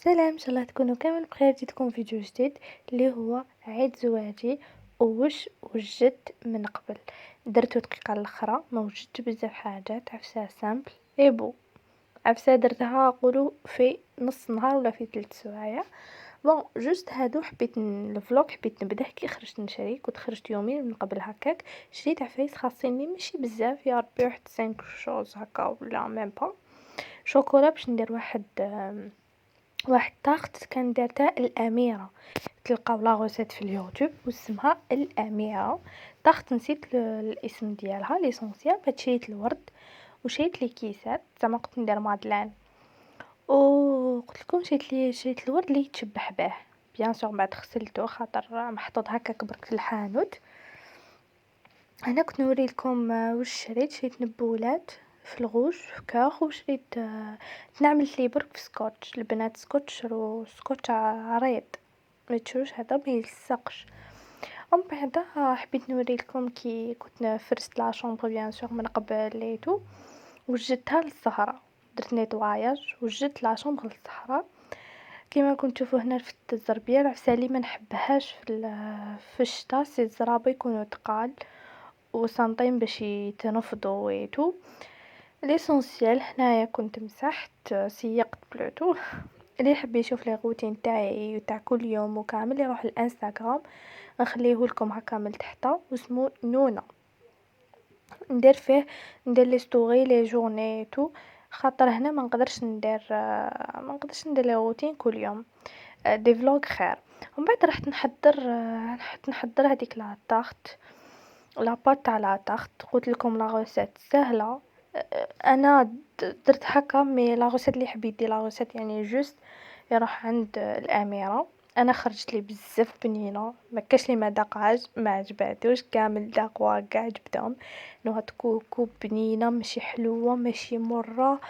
سلام، ان شاء الله تكونوا كامل بخير. جيتكم فيديو جديد اللي هو عيد زواجي ووش وجدت من قبل. درتو دقيقه الاخرى، ما وجدت بزاف حاجات، عفسه سامبل ايبو، عفسه درتها قولوا في نص نهار ولا في 3 سوايع. بون جوست هادو حبيت الفلوق حبيت نبداه كي خرجت نشري، كنت خرجت يومين من قبل هكاك، شريت عفايس خاصيني ماشي بزاف، يا ربي واحد 5 شوز هكا ولا ميم با. شوكولا باش ندير واحد طاقت كان دارتها الاميره، تلقاو لا غوسيت في اليوتيوب واسمها الاميره. طاقت نسيت الاسم ديالها ليسونسيال. بعد شريت الورد وشريت لي كيسات زعما كنت ندير مادلان، وقلت لكم شريت الورد اللي يتشبح به بيان سور. بعد غسلته خاطر محطوط هكاك برك في الحانوت. انا كنت نوري لكم واش شريت نبولات في الغوش في كاغ، وشريت نعمل لي برك في سكوتش البنات، سكوتش سكوتش عريض ما تشوفوش هذا ما يلصقش. ومن بعد حبيت نوري لكم كي كنت فرست لا شومبر بيان سور من قبل ليتو، وجدتها للزهره، درت نيطواياج وجدت لا شومبر للزهره. كيما كنتو تشوفوا هنا في الزربيه العفسه اللي ما نحبهاش في الشتا سي الزرابه يكونوا تقال وسنطين باش يتنفضوا ويتو. ليسونسيال هنايا كنت مسحت سيقت بلوتو. اللي يحب يشوف لي روتين تاعي تاع كل يوم وكامل يروح الانستغرام، نخليه لكم هكا من تحت، واسمه نونا. ندير فيه ندير لي ستوري لي جورني تو، خاطر هنا ما نقدرش ندير لي روتين كل يوم، دي فلوغ خير. ومن بعد رحت نحضر هذيك لا طارت، لا بات تاع لا طارت. قلت لكم لا غوسيت سهله. انا درت هكا مي لا غوسيت اللي حبيت دير لا غوسيت يعني جوست يروح عند الاميره. انا خرجت لي بزاف بنينه، ما كاش لي ما داقهاش ما عجباتوش كامل داقوا كاع عجبتهم. نوع كوكو بنينه ماشي حلوه ماشي مره،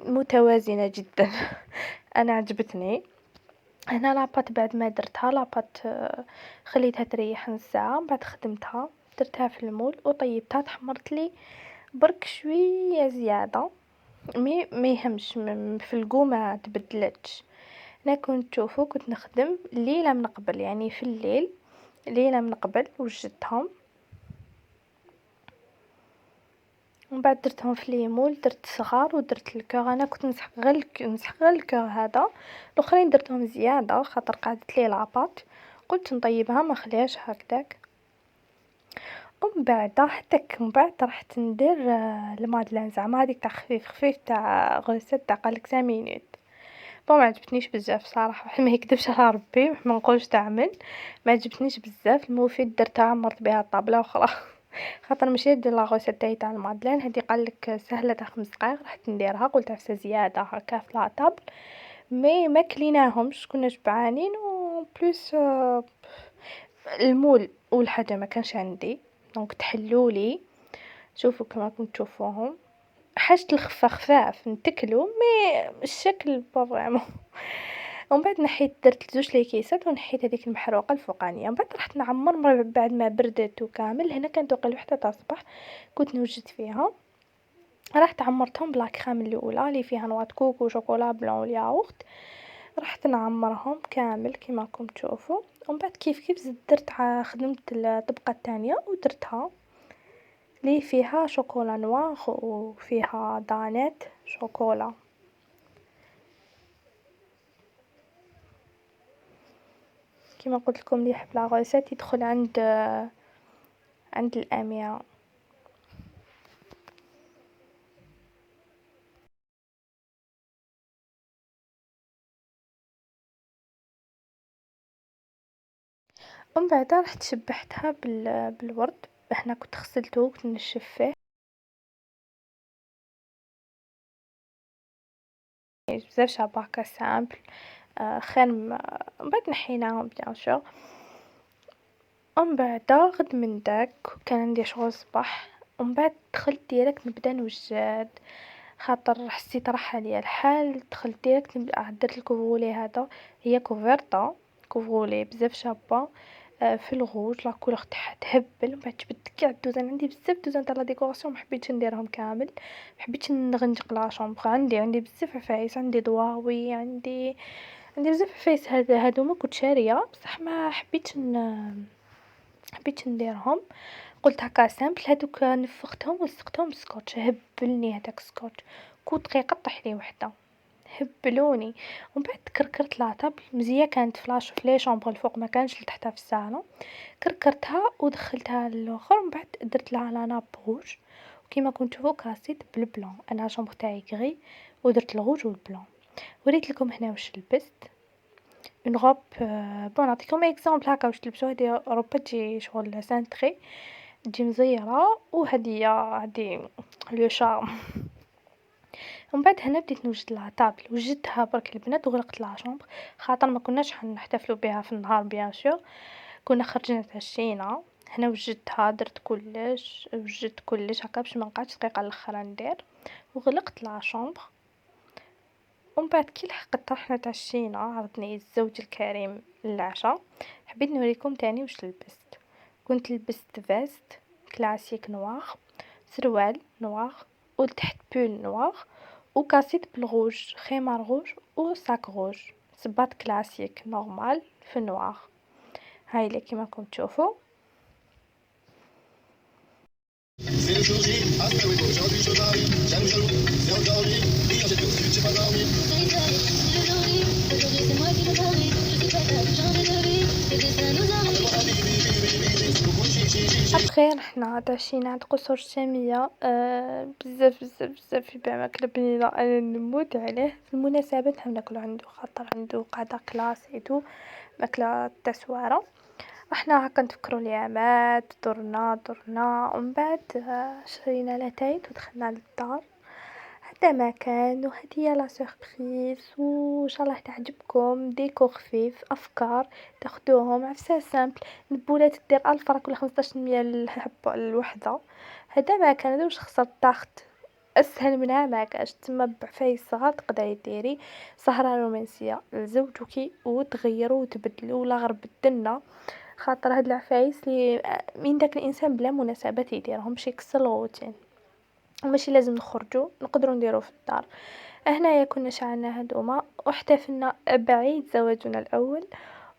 متوازنه جدا. انا عجبتني. هنا لاباط بعد ما درتها لاباط خليتها تريح نص ساعه، من بعد خدمتها درتها في المول وطيبتها، تحمرت لي برك شويه زياده مي ما يهمش، في القو ما تبدلتش. انا كنت تشوفوا كنت نخدم ليله من قبل، يعني في الليل ليله من قبل وجدتهم، ومن بعد درتهم في ليمول، درت صغار ودرت الكوغ. انا كنت نسحق غير الكوغ هذا، الاخرين درتهم زياده خاطر قعدت لي لاباط، قلت نطيبها ما خليهاش هكذاك. ومن بعد من بعد رحت ندير المادلان زعما هذيك تاع خفيف تاع غوسيت تاع قالك 5 مينوت. ما عجبتنيش بزاف صراحه، ما يكذبش على ربي ما نقولش تعمل، ما عجبتنيش بزاف. المفيد درتها عمرت بها الطابله وخلاص. خاطر مشيت ندير لا غوسيت تاع المادلين هذه قالك سهله تاع 5 دقائق، رحت نديرها قلت عفسه زياده هكا في لا طابل. مي ما كليناهمش كنا شبعانين، و بلوس المول والحاجه ما كانش عندي دونك تحلولي. شوفوا كما كنت تشوفوهم حاجة الخفة خفاف نتكلو مي الشكل با فريمون. ومن بعد نحيت درت زوج لي كيسات ونحيت هذيك المحروقه الفوقانيه. من بعد رحت نعمر بعد ما بردت وكامل. هنا كانت توقع الوحده تاع الصباح كنت نوجد فيها، رحت عمرتهم بلا كريم الاولى اللي فيها نوات كوكو وشوكولا بلون والياغورت. رحت نعمرهم كامل كيما راكم تشوفوا. ومن بعد كيف زدت درت خدمت الطبقه الثانيه ودرتها لي فيها شوكولا نوار وفيها دانيت شوكولا. كما قلت لكم اللي يحب لا غوسيت يدخل عند الاميره. ومن بعد رحت شبحتها بالورد. هنا كنت غسلته وكنت نشف فيه بزاف شابه سامبل خير من بعد نحيناهم بيان سور. ومن بعد غد من داك كان عندي شغل صباح، ومن بعد دخلت ديريكت نبدا نوجد خاطر حسيت راح ليا الحال. دخلت ديريكت درت الكوفرولي هذا، هي كوفرتا كوفرولي بزاف شابه في الغوج لا كولور تاعها تهبل. من بعد جبت كاع الدوزان، عندي بزاف دوزان تاع لا ديكوراسيون ما حبيتش نديرهم كامل، ما حبيتش نغنجق لا شومبر. عندي بزاف عفايس، عندي ضواوي، عندي عندي بزاف عفايس هادوما كنت شارية بصح ما حبيتش نديرهم، قلت هاكا سامبل هادوك نفختهم ولصقتهم بسكوتش، هبلني هداك السكوتش، كل دقيقة طيح لي وحدة، هبلوني، ومن بعد كركرت لاطابل مزية كانت في لي شامبر الفوق ما كانش لتحتها في الصالون، كركرتها ودخلتها للوخر ومن بعد درت لها لا ناب روج، وكيما راكم تشوفوا كاسيت بالبلون، انا شامبر تاعي غري ودرت الروج والبلون، وريت لكم هنا واش لبست اون روب بون نعطيكم اكزامبل هكا واش تلبسوا، هذه روبه تجي شغل سانتري تجي مزيره هادي لو شارم. ومن بعد هنا بديت نوجد لها طابل، وجدتها برك البنات وغلقت لها شومبر خاطر ما كناش نحتفلوا بها في النهار بيان سور، كنا خرجنا تعشينا. هنا وجدت كلش هكا باش ما نقعدش دقيقه الاخرى ندير، وغلقت لها شومبر. ومن بعد كي لحقت رحنا تعشينا عرضني الزوج الكريم للعشاء، حبيت نوريكم تاني واش لبست. كنت لبست فيست كلاسيك نوار، سروال نوار وتحت بول نوار وكاسيت بالروج، خمار روج وصاك روج، صباط كلاسيك نورمال في نوار. هاي اللي كيما راكم تشوفوا. ابخي رحنا تعشينا عند قصر الشامية، بزاف يبيع ماكلة بنينة انا نموت عليه، في المناسبات نحب ناكلو عنده خاطر عنده قاعدة كلاسيتو ماكلة تاع سوارة. رحنا هكا نتفكروا اليامات، درنا ومن بعد شرينا لاتايت ودخلنا للدار. هذا ما كان وهدية لا سوربريز، وان شاء الله تعجبكم، ديكور خفيف، افكار تاخدوهم عفسه سامبل، نبولات تدير 1000 فرنك ولا 15 الحبة الوحدة. هذا ما كان، هذا واش خسرت طاخت اسهل منها ما كاش، تما بعفايس صغار تقدري ديري سهرة رومانسية لزوجك وتغيروا وتبدلوا ولا غير بدلنا، خاطر هاد العفايس لي من داك الانسان بلا مناسبات يديرهم باش يكسر الروتين، وماشي لازم نخرجوا نقدروا نديروا في الدار. هنايا كنا شعلنا هدوما واحتفلنا بعيد زواجنا الاول.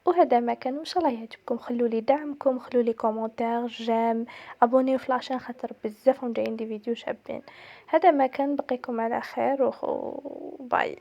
وهذا ما كان، وان شاء الله يعجبكم، خلوا لي دعمكم، خلوا لي كومونتير جيم، ابونيو في لاشين خاطر بزاف جايين دي فيديو شابين. هذا ما كان، بقيكم على خير وباي.